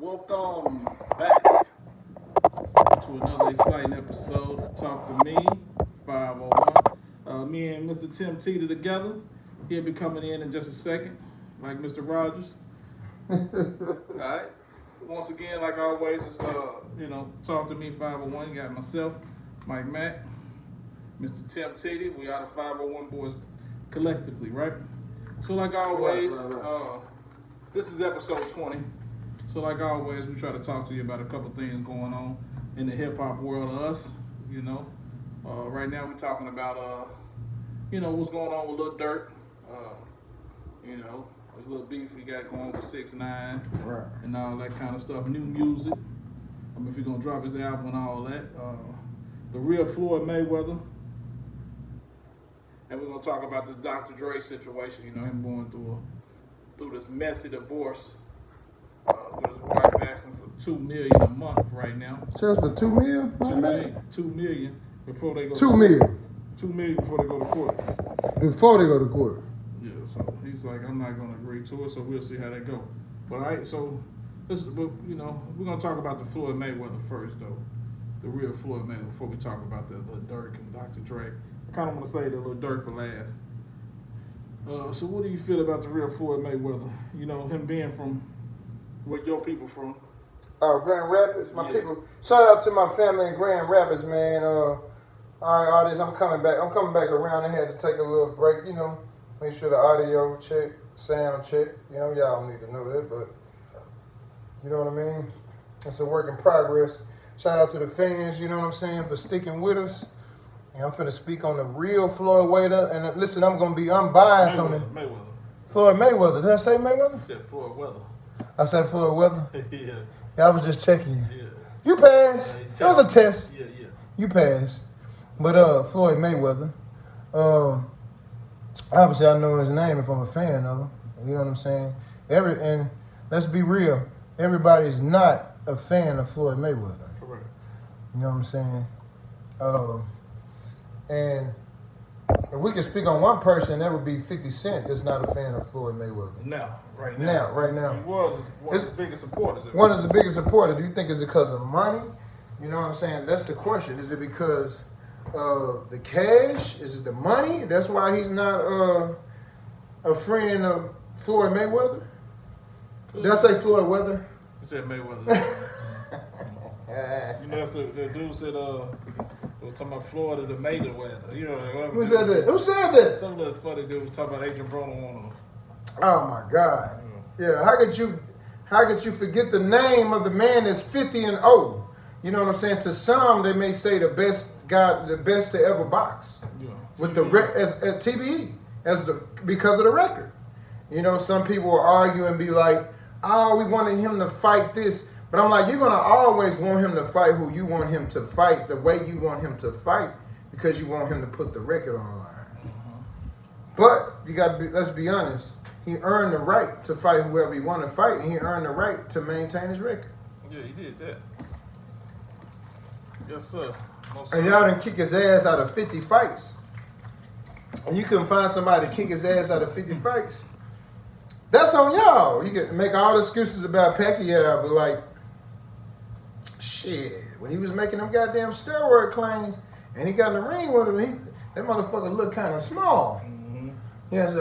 Welcome back to another exciting episode of Talk to Me, 501. Me and Mr. Tim Teeter together. He'll be coming in just a second, like Mr. Rogers. Alright. Once again, like always, it's Talk to Me 501. You got myself, Mike Mack, Mr. Tim Teeter. We are the 501 boys collectively, right? So like always, Right. this is episode 20. So like always, we try to talk to you about a couple things going on in the hip hop world of us. Right now we're talking about what's going on with Lil Durk. There's a little beef we got going with 6ix9ine Right. and all that kind of stuff. New music. If he's gonna drop his album and all that. The real Floyd Mayweather. And we're gonna talk about this Dr. Dre situation. Him going through this messy divorce. With his wife asking for $2 million a month right now. Just for $2 million? $2 million before they go. $2 million $2 million before they go to court. before they go to court. Yeah, so he's like, I'm not gonna agree to it. So we'll see how that go. But all right, so we're gonna talk about the Floyd Mayweather first, though. The real Floyd Mayweather before we talk about the Lil Durk and Dr. Dre. I kind of want to say the Lil Durk for last. So what do you feel about the real Floyd Mayweather? Him being from where your people from? Grand Rapids, my Yeah. people. Shout out to my family in Grand Rapids, man. All right, artists, I'm coming back. I'm coming back around. I had to take a little break, make sure the audio check, sound check. Y'all don't need to know that, but you know what I mean? It's a work in progress. Shout out to the fans, you know what I'm saying, for sticking with us. And I'm finna speak on the real Floyd Mayweather. And listen, I'm biased on it. Mayweather. Floyd Mayweather. Did I say Mayweather? You said Floyd Weather. I said Floyd Weather. Yeah. Yeah, I was just checking you. Yeah. You passed. Yeah, It was a test. Yeah. You passed. But Floyd Mayweather. Obviously I know his name if I'm a fan of him. You know what I'm saying? And let's be real, everybody is not a fan of Floyd Mayweather. Correct. You know what I'm saying? And if we could speak on one person, that would be 50 Cent that's not a fan of Floyd Mayweather. Right now. Right now. He was one of the biggest supporters. One of the biggest supporters. Do you think it's because of money? You know what I'm saying? That's the question. Is it because of the cash? Is it the money? That's why he's not a friend of Floyd Mayweather? Did I say Floyd Weather? You said Mayweather. That's the dude said, was talking about Florida, the Mayweather. Who said that? Who said that? Some little funny dude was talking about Adrian Broner on him. Oh my God. Yeah, how could you forget the name of the man that's 50 and 0? You know what I'm saying? To some, they may say the best to ever box. Yeah. With the as TBE because of the record. Some people will argue and be like, "Oh, we wanted him to fight this," but I'm like, you're gonna always want him to fight who you want him to fight, the way you want him to fight, because you want him to put the record on the line. But let's be honest. He earned the right to fight whoever he wanted to fight, and he earned the right to maintain his record. Yeah, he did that. Yes, sir. And y'all didn't kick his ass out of 50 fights. And you couldn't find somebody to kick his ass out of 50 fights. That's on y'all. You can make all the excuses about Pacquiao, but like, shit, when he was making them goddamn steroid claims and he got in the ring with him, that motherfucker looked kind of small. Mm-hmm. Yeah, so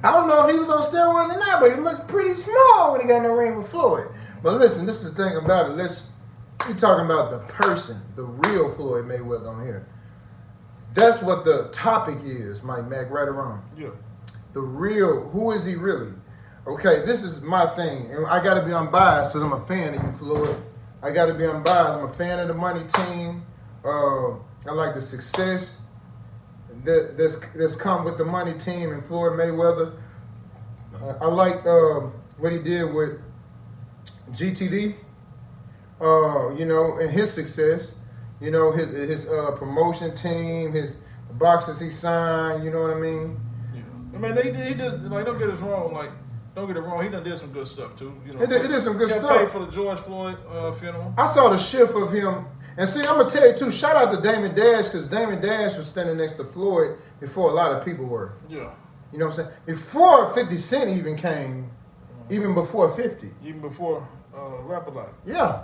I don't know if he was on steroids or not, but he looked pretty small when he got in the ring with Floyd. But listen, this is the thing about it. We talking about the person, the real Floyd Mayweather on here. That's what the topic is, Mike Mack, right or wrong. Yeah. The real, who is he really? Okay, this is my thing. And I got to be unbiased because I'm a fan of you, Floyd. I got to be unbiased. I'm a fan of the money team. I like the success that's come with the money team and Floyd Mayweather. I like what he did with GTD, and his success. His promotion team, his boxers he signed, you know what I mean? Yeah. I mean, he did, like, don't get it wrong, he done did some good stuff, too. He did some good he stuff. paid for the George Floyd funeral. I saw the shift of him. And see, I'm going to tell you, too, shout out to Damon Dash, because Damon Dash was standing next to Floyd before a lot of people were. Yeah. You know what I'm saying? Before 50 Cent even came, even before 50. Even before Rap a Lot. Yeah.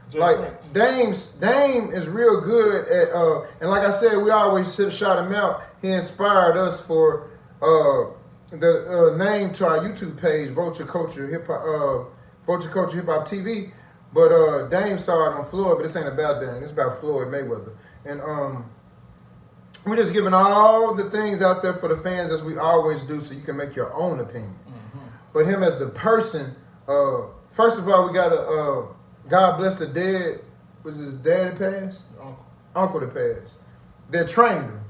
Jay Like Prince. Dame is real good at and like I said, we always shout him out. He inspired us for the name to our YouTube page, Vulture Culture Hip Hop TV. But Dame saw it on Floyd, but this ain't about Dame. It's about Floyd Mayweather. And we're just giving all the things out there for the fans as we always do, so you can make your own opinion. Mm-hmm. But him as the person, first of all, we got a God bless the dead. Was his dad that passed? Uncle that passed. That trained him,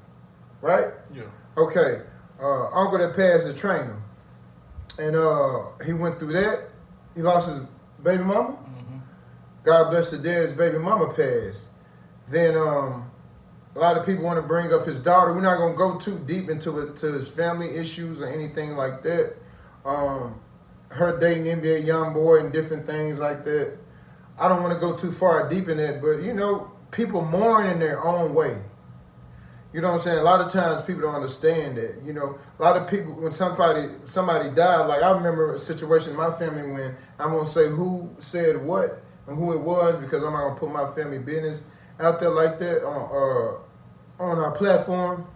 right? Yeah. Okay. Uncle that passed that trained him. And he went through that. He lost his baby mama. Mm-hmm. God bless the dead, his baby mama passed. Then a lot of people want to bring up his daughter. We're not going to go too deep into his family issues or anything like that. Her dating NBA Youngboy and different things like that. I don't want to go too far deep in that, but you know, people mourn in their own way. You know what I'm saying? A lot of times people don't understand that. You know, a lot of people, when somebody died, like I remember a situation in my family when I won't say who said what and who it was because I'm not gonna put my family business out there like that on our platform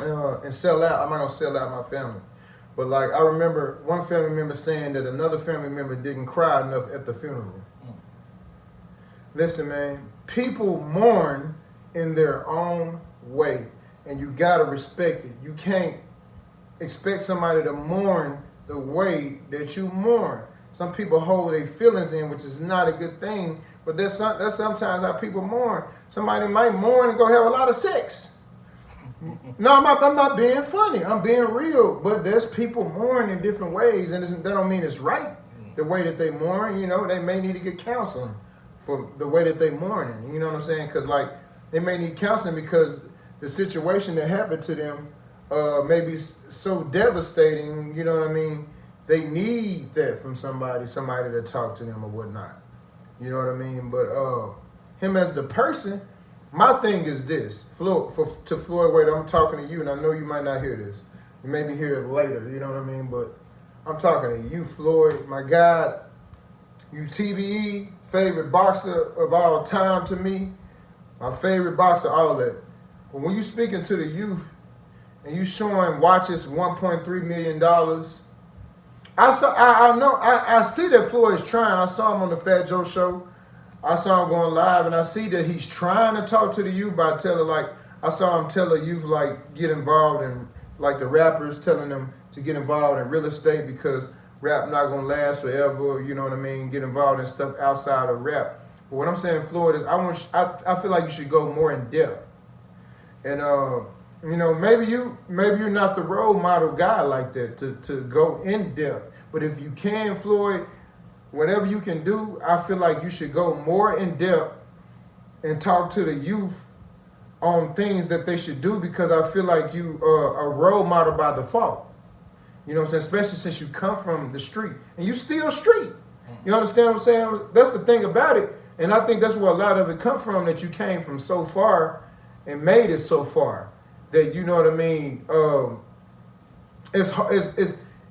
and sell out. I'm not gonna sell out my family. But like I remember one family member saying that another family member didn't cry enough at the funeral. Listen, man, people mourn in their own way, and you gotta respect it. You can't expect somebody to mourn the way that you mourn. Some people hold their feelings in, which is not a good thing, but that's sometimes how people mourn. Somebody might mourn and go have a lot of sex. No, I'm not being funny. I'm being real, but there's people mourn in different ways, and that don't mean it's right the way that they mourn. You know, they may need to get counseling for the way that they mourning. You know what I'm saying? Because like they may need counseling because the situation that happened to them may be so devastating. You know what I mean? They need that from somebody to talk to them or whatnot. You know what I mean? But him as the person, my thing is this. To Floyd Wade, I'm talking to you, and I know you might not hear this. You maybe hear it later. You know what I mean? But I'm talking to you, Floyd, my God. You TBE, favorite boxer of all time to me. My favorite boxer, all that. But when you speaking to the youth and you showing watches $1.3 million, I see that Floyd's trying. I saw him on the Fat Joe show. I saw him going live, and I see that he's trying to talk to the youth by I saw him tell the youth get involved in the rappers telling them to get involved in real estate because rap not gonna last forever. You know what I mean? Get involved in stuff outside of rap. But what I'm saying, Floyd, is I feel like you should go more in depth. And you know, maybe you're not the role model guy like that to go in depth. But if you can, Floyd, whatever you can do, I feel like you should go more in depth and talk to the youth on things that they should do because I feel like you are a role model by default. You know what I'm saying? Especially since you come from the street and you still street. You understand what I'm saying? That's the thing about it. And I think that's where a lot of it come from, that you came from so far and made it so far that, you know what I mean?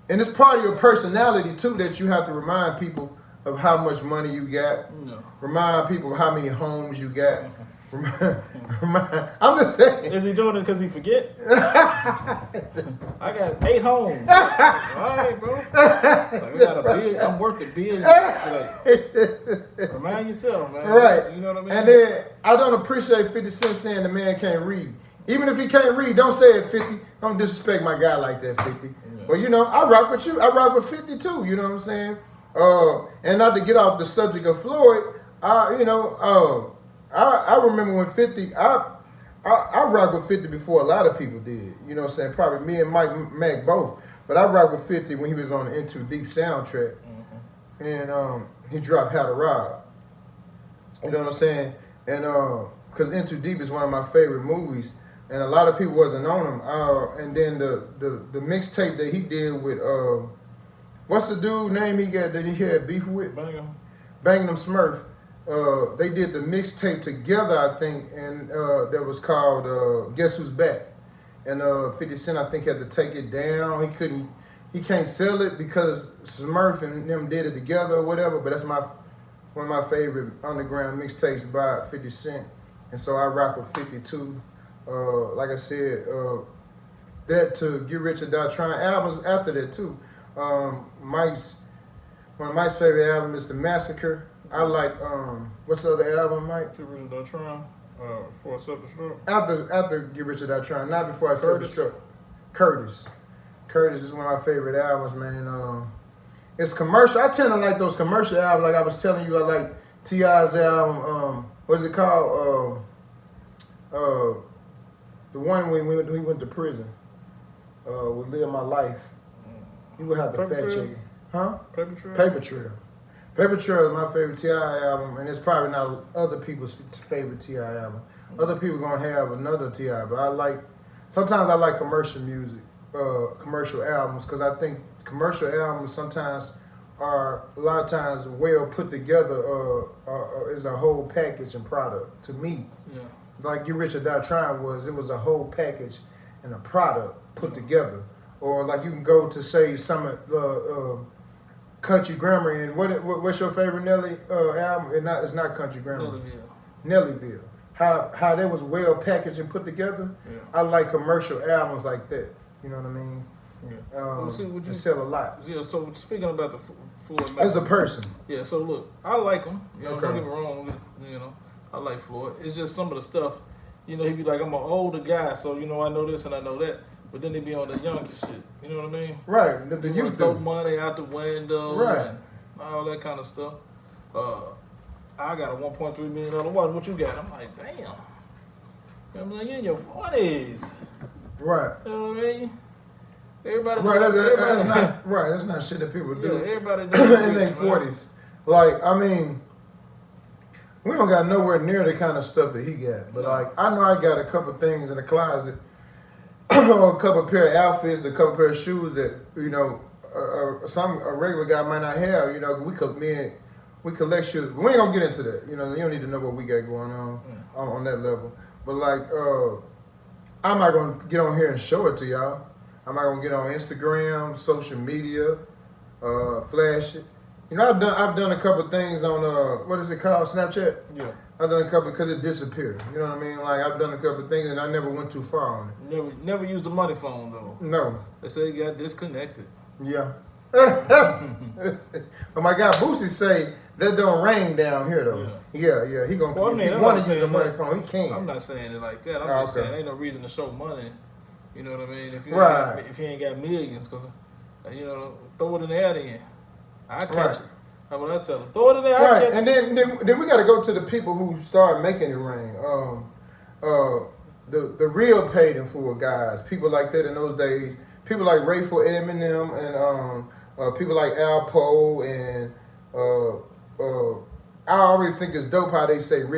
And it's part of your personality too that you have to remind people of how much money you got. No. Remind people of how many homes you got. I'm just saying. Is he doing it because he forget? I got 8 homes. All right, bro. Like, I got a billion. I'm worth $1 billion. Like, remind yourself, man. Right. You know what I mean? And then I don't appreciate 50 Cent saying the man can't read. Even if he can't read, don't say it, 50. Don't disrespect my guy like that, 50. Yeah. But you know, I rock with you. I rock with 50 too. You know what I'm saying? And not to get off the subject of Floyd, I remember when 50, I rocked with 50 before a lot of people did. You know what I'm saying? Probably me and Mac both. But I rocked with 50 when he was on the Into Deep soundtrack. Mm-hmm. And he dropped How to Rob. You know what I'm saying? And because Into Deep is one of my favorite movies. And a lot of people wasn't on him. And then the mixtape that he did with, what's the dude name he got that he had beef with? Bang'em Smurf. They did the mixtape together, I think, and that was called Guess Who's Back. And 50 Cent, I think, had to take it down. he can't sell it because Smurf and them did it together or whatever. But that's one of my favorite underground mixtapes by 50 Cent, and so I rock with 52. Like I said, that to Get Rich or Die Trying albums after that too. One of Mike's favorite albums is The Massacre. I like what's the other album, Mike? Get Rich or Die Trying. Before I Self-Destruct. After Get Rich or Die Trying, not before I Self-Destruct. Curtis. Curtis is one of my favorite albums, man. It's commercial. I tend to like those commercial albums. Like I was telling you, I like T.I.'s album. What's it called? The one when he went to prison. With Live My Life. You would have to Paper fact Trail? check it. Huh? Paper Trail? Paper Trail. Paper Trail is my favorite T.I. album, and it's probably not other people's favorite T.I. album. Other people gonna have another T.I., but sometimes I like commercial music, commercial albums, because I think commercial albums sometimes are a lot of times well put together as a whole package and product to me. Yeah. Like Get Rich or Die Trying it was a whole package and a product put together. Or like you can go to say some Country Grammar, and what's your favorite Nelly album? It's not Country Grammar. Nellyville. How that was well packaged and put together. Yeah. I like commercial albums like that. You know what I mean? Yeah. They sell a lot. Yeah, so speaking about the Floyd As a person. Yeah, so look, I like him. You know, Okay. don't get me wrong. You know, I like Floyd. It's just some of the stuff. You know, he be like, I'm an older guy, so you know I know this and I know that. But then he be on the younger shit. You know what I mean? Right. The You youth throw do. money out the window, Right. and all that kind of stuff. I got a $1.3 million watch. What you got? I'm like, damn. I'm like, you're in your 40s. Right. You know what I mean? Everybody. Right. That's everybody- not right. That's not shit that people Yeah, do. everybody does In their 40s. Like, I mean, we don't got nowhere near the kind of stuff that he got. But No. like, I know I got a couple things in the closet, or a couple pair of outfits, a couple pair of shoes that you know, a regular guy might not have. You know, we collect shoes. We ain't gonna get into that. You know, you don't need to know what we got going on that level. But like, I'm not gonna get on here and show it to y'all. I'm not gonna get on Instagram, social media, flash it. You know, I've done a couple things on what is it called, Snapchat? Yeah. I've done a couple because it disappeared. You know what I mean? Like I've done a couple things and I never went too far on it. Never used the money phone though. No. They say it got disconnected. Yeah. But my guy Boosie say that don't rain down here though. Yeah. He gonna Well, I mean, if he I'm want not to use a saying money that. phone, he can. I'm not saying it like that. I'm Oh, just okay. saying ain't no reason to show money. You know what I mean? If you Right. if you ain't got millions, because you know, throw it in the air then. I catch Right. it. How about I tell them? Throw it in the air. I Right, catch and it. then we got to go to the people who start making it rain. The real paid in full guys, people like that in those days. People like Rayful Eminem and people like Alpo and I always think it's dope how they say rich.